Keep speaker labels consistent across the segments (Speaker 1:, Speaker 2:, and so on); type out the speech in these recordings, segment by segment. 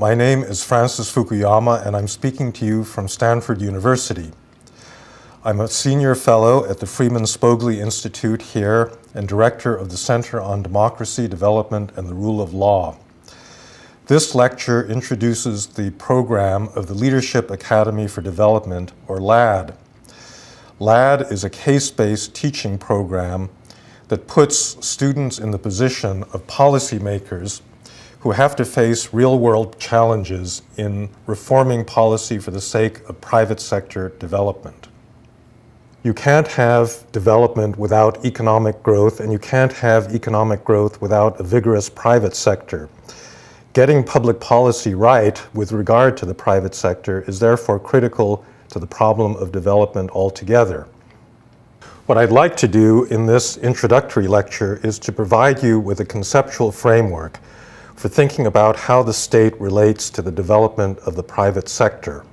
Speaker 1: My name is Francis Fukuyama, and I'm speaking to you from Stanford University. I'm a senior fellow at the Freeman Spogli Institute here and director of the Center on Democracy, Development, and the Rule of Law. This lecture introduces the program of the Leadership Academy for Development, or LAD. LAD is a case-based teaching program that puts students in the position of policymakers who have to face real-world challenges in reforming policy for the sake of private sector development. You can't have development without economic growth, and you can't have economic growth without a vigorous private sector. Getting public policy right with regard to the private sector is therefore critical to the problem of development altogether. What I'd like to do in this introductory lecture is to provide you with a conceptual framework for thinking about how the state relates to the development of the private sector.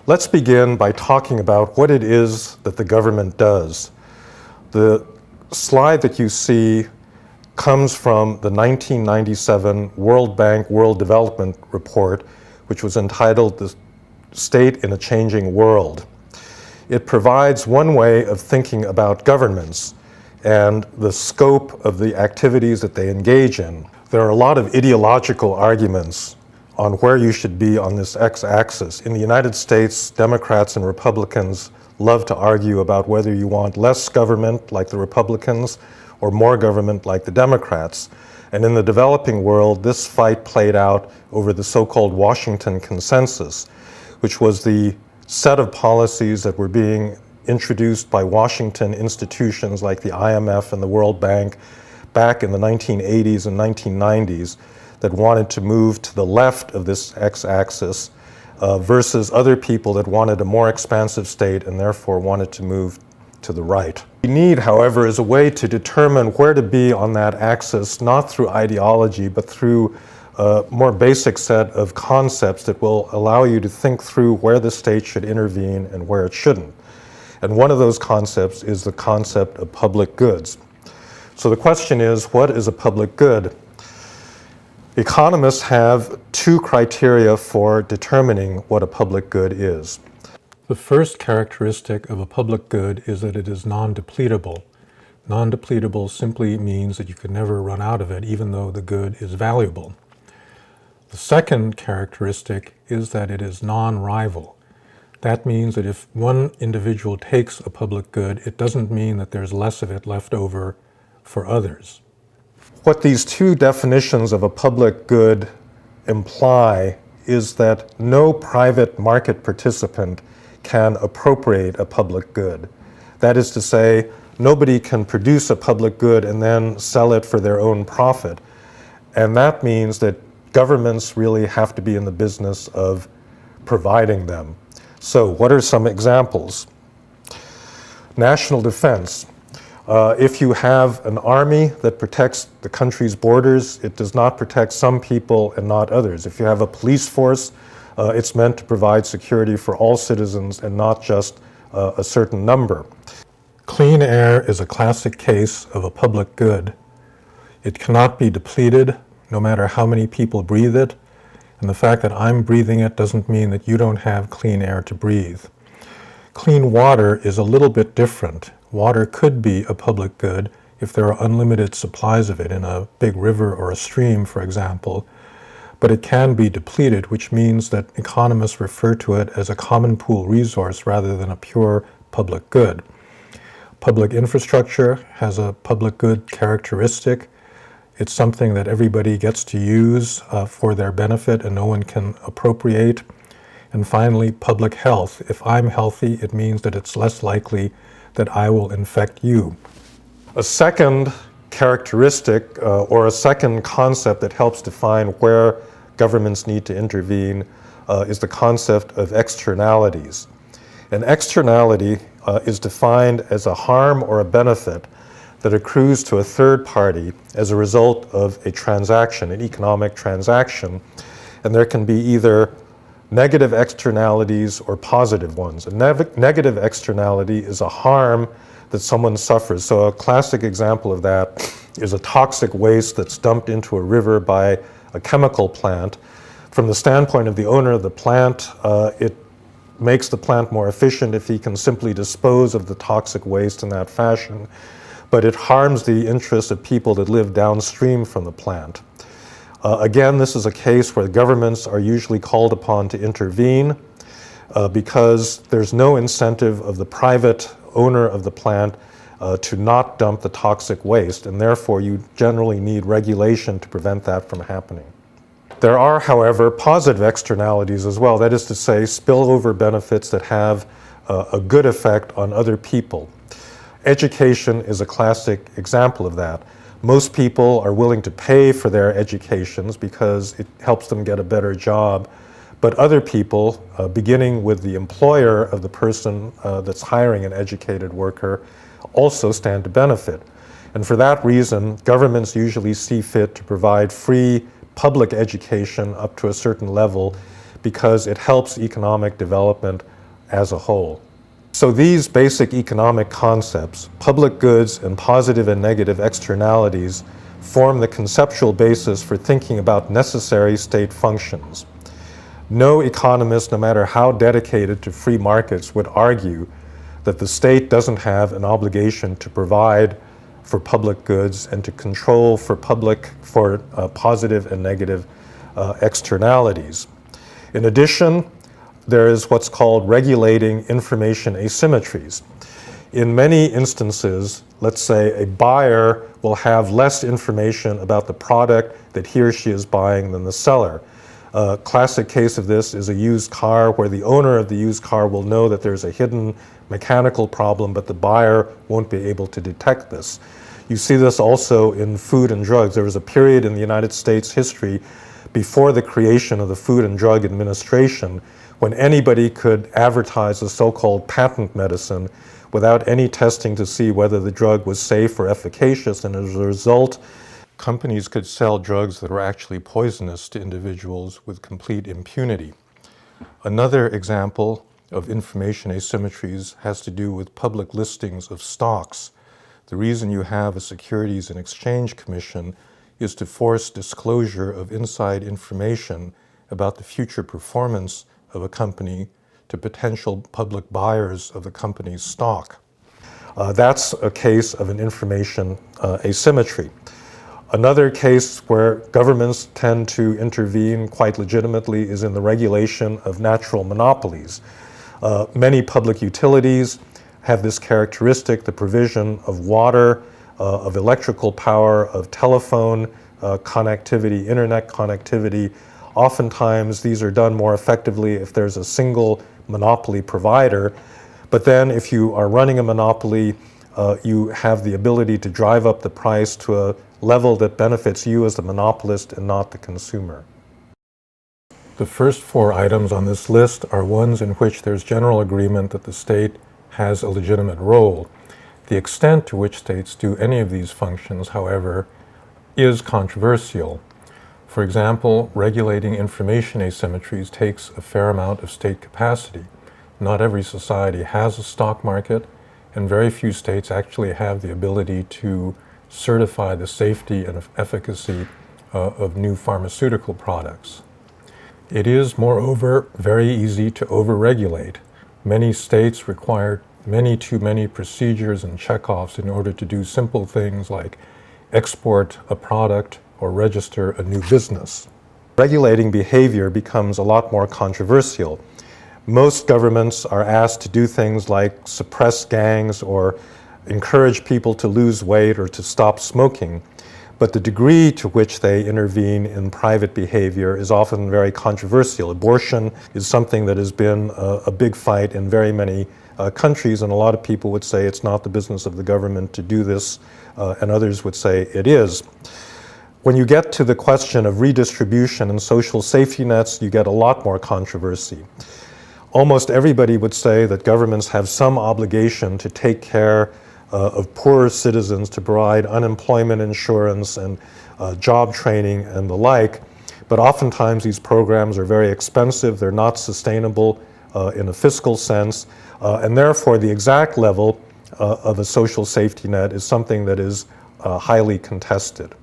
Speaker 1: Let's begin by talking about what it is that the government does. The slide that you see comes from the 1997 World Bank World Development Report, which was entitled "The State in a Changing World." It provides one way of thinking about governments and the scope of the activities that they engage in. There are a lot of ideological arguments on where you should be on this x-axis. In the United States, Democrats and Republicans love to argue about whether you want less government, like the Republicans, or more government, like the Democrats. And in the developing world, this fight played out over the so-called Washington Consensus, which was the set of policies that were being introduced by Washington institutions like the IMF and the World Bank back in the 1980s and 1990s that wanted to move to the left of this x-axis versus other people that wanted a more expansive state and therefore wanted to move to the right. What we need, however, is a way to determine where to be on that axis, not through ideology, but through a more basic set of concepts that will allow you to think through where the state should intervene and where it shouldn't. And one of those concepts is the concept of public goods. So the question is, what is a public good? Economists have two criteria for determining what a public good is. The first characteristic of a public good is that it is non-depletable. Non-depletable simply means that you can never run out of it, even though the good is valuable. The second characteristic is that it is non-rival. That means that if one individual takes a public good, it doesn't mean that there's less of it left over for others. What these two definitions of a public good imply is that no private market participant can appropriate a public good. That is to say, nobody can produce a public good and then sell it for their own profit. And that means that governments really have to be in the business of providing them. So what are some examples? National defense. If you have an army that protects the country's borders, it does not protect some people and not others. If you have a police force, it's meant to provide security for all citizens and not just a certain number. Clean air is a classic case of a public good. It cannot be depleted, no matter how many people breathe it, and the fact that I'm breathing it doesn't mean that you don't have clean air to breathe. Clean water is a little bit different. Water could be a public good if there are unlimited supplies of it in a big river or a stream, for example, but it can be depleted, which means that economists refer to it as a common pool resource rather than a pure public good. Public infrastructure has a public good characteristic. It's something that everybody gets to use for their benefit and no one can appropriate. And finally, public health. If I'm healthy, it means that it's less likely that I will infect you. A second characteristic or a second concept that helps define where governments need to intervene is the concept of externalities. An externality is defined as a harm or a benefit that accrues to a third party as a result of a transaction, an economic transaction, and there can be either negative externalities or positive ones. A negative externality is a harm that someone suffers. So a classic example of that is a toxic waste that's dumped into a river by a chemical plant. From the standpoint of the owner of the plant, it makes the plant more efficient if he can simply dispose of the toxic waste in that fashion, but it harms the interests of people that live downstream from the plant. Again, this is a case where governments are usually called upon to intervene because there's no incentive of the private owner of the plant to not dump the toxic waste, and therefore you generally need regulation to prevent that from happening. There are, however, positive externalities as well, that is to say, spillover benefits that have a good effect on other people. Education is a classic example of that. Most people are willing to pay for their educations because it helps them get a better job, but other people, beginning with the employer of the person that's hiring an educated worker, also stand to benefit. And for that reason, governments usually see fit to provide free public education up to a certain level because it helps economic development as a whole. So these basic economic concepts, public goods and positive and negative externalities, form the conceptual basis for thinking about necessary state functions. No economist, no matter how dedicated to free markets, would argue that the state doesn't have an obligation to provide for public goods and to control for positive and negative externalities. In addition, there is what's called regulating information asymmetries. In many instances, let's say a buyer will have less information about the product that he or she is buying than the seller. A classic case of this is a used car where the owner of the used car will know that there's a hidden mechanical problem, but the buyer won't be able to detect this. You see this also in food and drugs. There was a period in the United States history before the creation of the Food and Drug Administration when anybody could advertise a so-called patent medicine without any testing to see whether the drug was safe or efficacious, and as a result, companies could sell drugs that were actually poisonous to individuals with complete impunity. Another example of information asymmetries has to do with public listings of stocks. The reason you have a Securities and Exchange Commission is to force disclosure of inside information about the future performance of a company to potential public buyers of the company's stock. That's a case of an information asymmetry. Another case where governments tend to intervene quite legitimately is in the regulation of natural monopolies. Many public utilities have this characteristic, the provision of water, of electrical power, of telephone connectivity, internet connectivity. Oftentimes these are done more effectively if there's a single monopoly provider, but then if you are running a monopoly, you have the ability to drive up the price to a level that benefits you as the monopolist and not the consumer. The first four items on this list are ones in which there's general agreement that the state has a legitimate role. The extent to which states do any of these functions, however, is controversial. For example, regulating information asymmetries takes a fair amount of state capacity. Not every society has a stock market, and very few states actually have the ability to certify the safety and efficacy of new pharmaceutical products. It is, moreover, very easy to overregulate. Many states require too many procedures and checkoffs in order to do simple things like export a product or register a new business. Regulating behavior becomes a lot more controversial. Most governments are asked to do things like suppress gangs or encourage people to lose weight or to stop smoking, but the degree to which they intervene in private behavior is often very controversial. Abortion is something that has been a big fight in very many countries, and a lot of people would say it's not the business of the government to do this, and others would say it is. When you get to the question of redistribution and social safety nets, you get a lot more controversy. Almost everybody would say that governments have some obligation to take care of poorer citizens, to provide unemployment insurance and job training and the like, but oftentimes these programs are very expensive, they're not sustainable in a fiscal sense, and therefore the exact level of a social safety net is something that is highly contested.